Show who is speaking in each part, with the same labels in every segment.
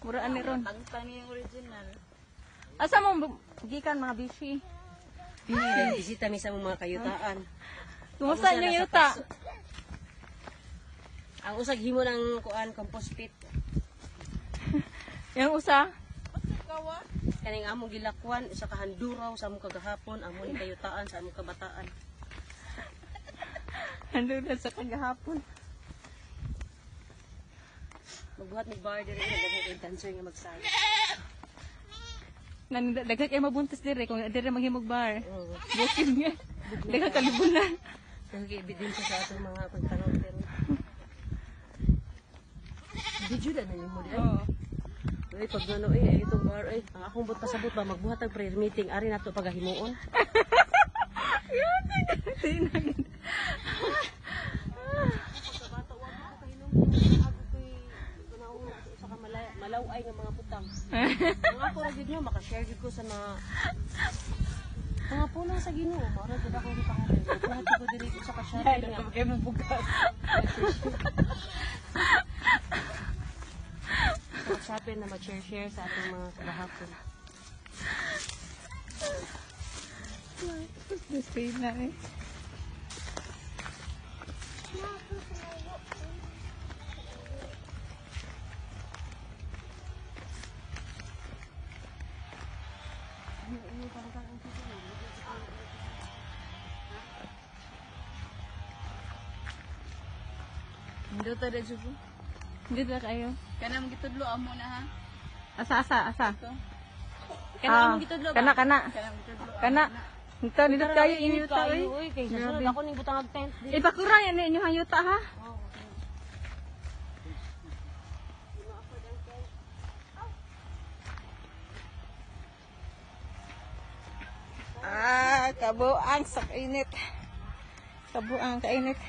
Speaker 1: Muraan ni ron.
Speaker 2: Tangtang yung original.
Speaker 1: Asa mo gikan mga bishi?
Speaker 3: Bisita mi sa mga kayutaan.
Speaker 1: Kumusta inyong yuta?
Speaker 3: Ang usag himo ng kuan compost pit.
Speaker 1: Yang usa?
Speaker 3: Kaning among gilakwan usa ka handuraw sa among kagahapon, among kayutaan sa among kabataan.
Speaker 1: Ano na sa kagahapon?
Speaker 3: Magbuhat mig bar diri daghang kay dancer nga magsali.
Speaker 1: Daghan kay mabuntis dire kung dire maghimog bar.
Speaker 3: Oo.
Speaker 1: Bukid nga. Daghan kalibunan.
Speaker 3: Kaya ebidensya sa atong mga pagtanong pero video na nimo di ay.
Speaker 1: Oo.
Speaker 3: Ay pag ano eh itong bar ay ang akong but pasabot ba magbuhat og prayer meeting ari nato pagahimuon. Malaway nga mga putang. Ang ako ra gid mo maka-share gid ko sa mga puno sa Ginoo. Mara gid ako ni pangalan. Buhat ko diri ko sa ka-share nga.
Speaker 1: Kaya mo bugas.
Speaker 3: Sa na ma-share sa atong mga kahapon.
Speaker 1: Gusto na eh.
Speaker 2: Hindi to rin siya po.
Speaker 1: Hindi na kayo.
Speaker 2: Kanang gitudlo amo na ha.
Speaker 1: Asa.
Speaker 2: Ito.
Speaker 3: Kana mo gitudlo ba?
Speaker 1: Kana.
Speaker 2: Kanang gitudlo.
Speaker 1: Kana. Ito, nito kayo inyuta eh.
Speaker 3: Uy, kay sunod ako ning butang og tent.
Speaker 1: Ipakura yan inyong yuta ha. Kabuang sa kainit. Kabuang kainit.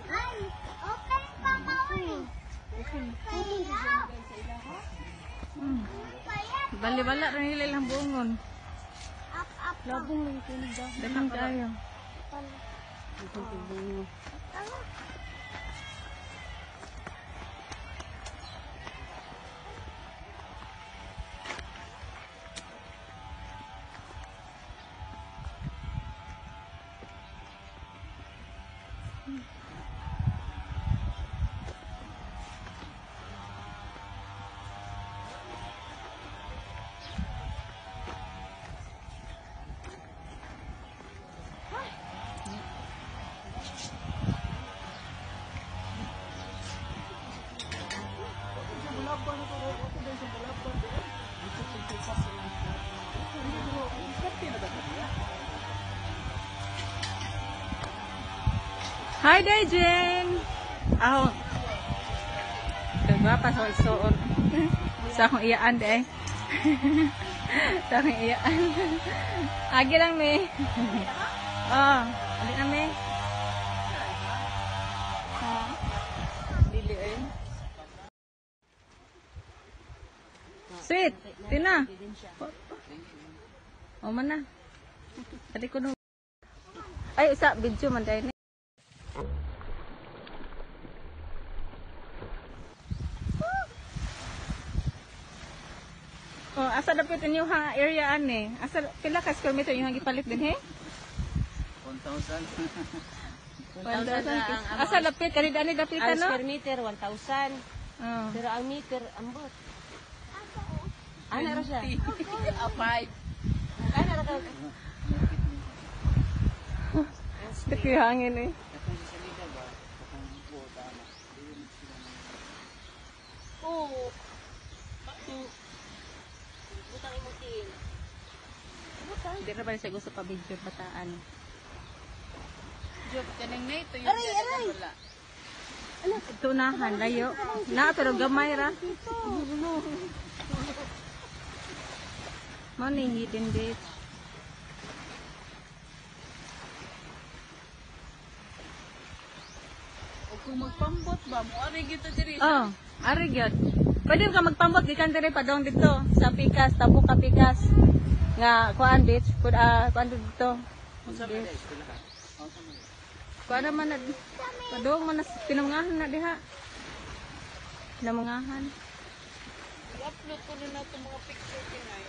Speaker 4: Ay, open pa mawin.
Speaker 1: Bali-bala rin nila lang bungon.
Speaker 4: Up.
Speaker 3: Labong lang kinig daw.
Speaker 1: Dagang kayo. Hi, Dayjen! Ako. Kagwapa sa igsoon. Sa akong iyaan, day. Sa akong iyaan. Agi lang, me. Oh, agi na, me. Dili, eh. Sweet! Tina! O, man na. Tadi ko nung... Ay, isa, video man dahil. Oh, asa dapat inyo hang area ane? Asa pila ka square meter yung gipalit din he?
Speaker 2: 1,000.
Speaker 1: 1,000. Asa dapat kani dani dapitan
Speaker 3: Ang
Speaker 1: no?
Speaker 3: square meter 1,000.
Speaker 1: Oh.
Speaker 3: Pero ang meter ambot. Ano ra siya?
Speaker 2: 5.
Speaker 3: Ano ra ka?
Speaker 1: Daki hangin eh.
Speaker 3: Oo. Butang imutin.
Speaker 1: Hindi na ba siya gusto pa video bataan?
Speaker 2: Job, kanang na ito yung wala.
Speaker 1: Tunahan layo. Na pero gamay ra. Morning hidden gate.
Speaker 2: O kung magpambot ba, mo ari gito diri.
Speaker 1: Oh, ari gyud. Pwede ka magpambot gikan diri padong dito sa Pikas, Tapo ka Pikas. Nga kuan beach, kuan dito. Kuan naman na padong man pinangahan na diha. Pinamangahan.
Speaker 2: I-upload ko na ito mga picture kinay.